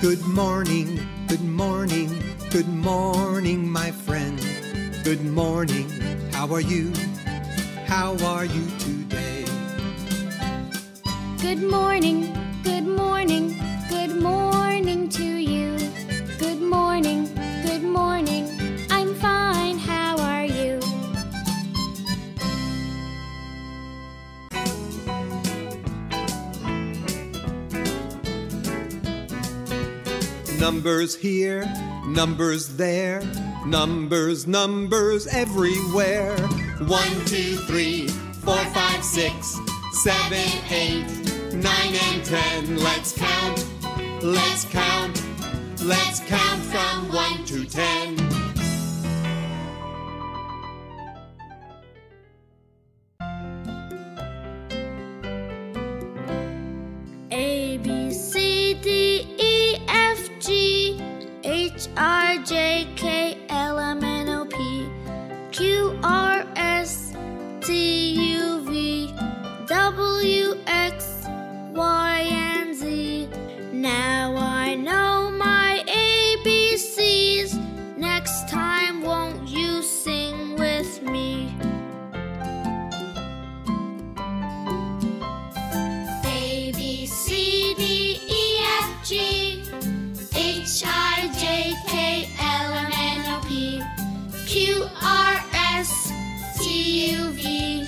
Good morning, good morning, good morning, my friend. Good morning, how are you? How are you today? Good morning, good morning, good morning to you. Good morning, I'm fine, how are you? Numbers here, numbers there, numbers, numbers everywhere. 1, 2, 3, 4, 5, 6, 7, 8, 9 and 10. Let's count, let's count, let's count from 1 to 10. A, B, C, D, E, F, G, H, I, J, K, L, M, N, O, P, Q, R, S, T, U, V, W, X, Y, and Z. Now I know my ABCs. Next time, won't you sing with me? A, B, C, D, E, F, G, H, I, J, K, L, M, N, O, P, Q, R, S, T, U, V,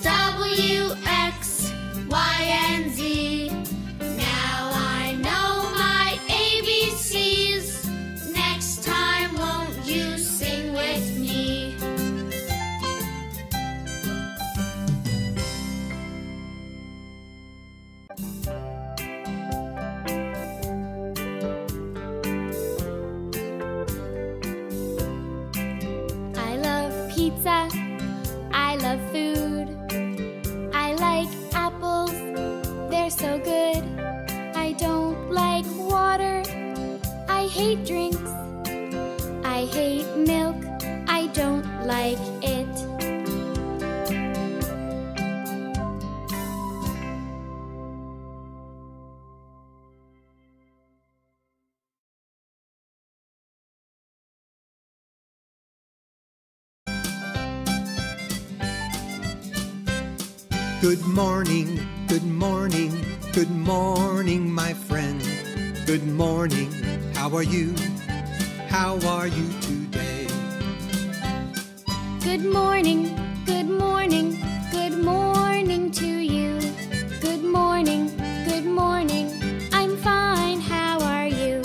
W, X, Y, and Z. Now I know my ABCs. Next time, won't you sing with me? I love pizza. I love food. I like apples. They're so good. I don't like water. I hate drinks. I hate milk. I don't like it. Good morning, good morning, good morning, my friend. Good morning, how are you? How are you today? Good morning, good morning, good morning to you. Good morning, I'm fine, how are you?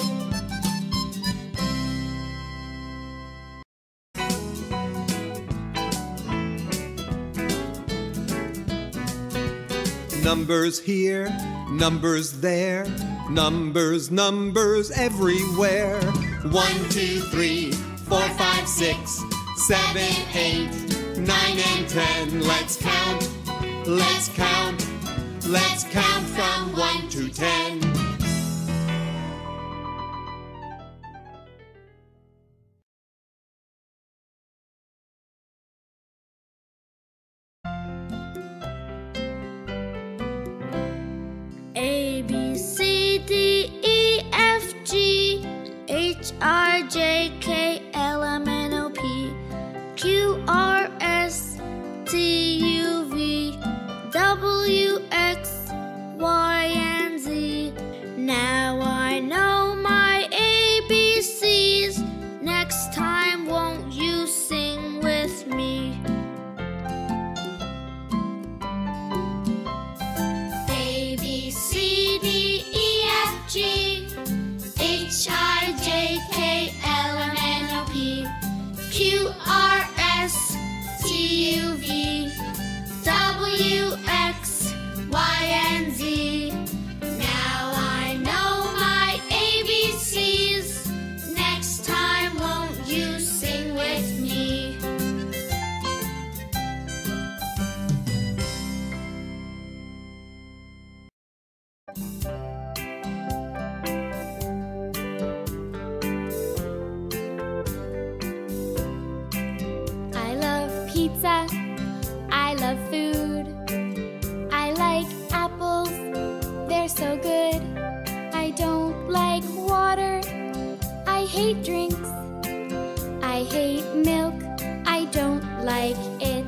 Numbers here, numbers there, numbers, numbers everywhere. 1, 2, 3, 4, 5, 6, 7, 8, 9 and 10. Let's count, let's count, let's count from 1 to 10. A, B, C, D, E, F, G, H, I, J, K, L, M, N, O, P, Q, R, S, T, U, V, W, X, Y, and Z. Now I know my ABCs. Next time, won't you sing with me? A, B, C, D, E, F, G, H, I, J, K, L, M, N, O, P, Q, R, S, T, U, V, W, X, Y, and Z. Now I know my ABCs. Next time, won't you sing with me? I love pizza. I love food. I like apples. They're so good. I don't like water. hate drinks. I hate milk, I don't like it.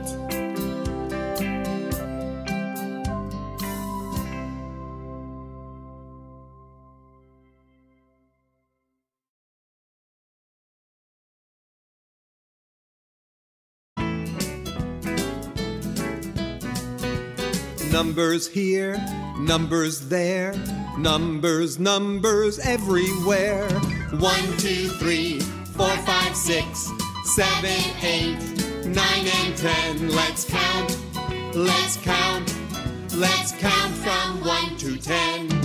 Numbers here, numbers there, numbers, numbers everywhere. 1, 2, 3, 4, 5, 6, 7, 8, 9 and 10. Let's count, let's count, let's count from 1 to 10.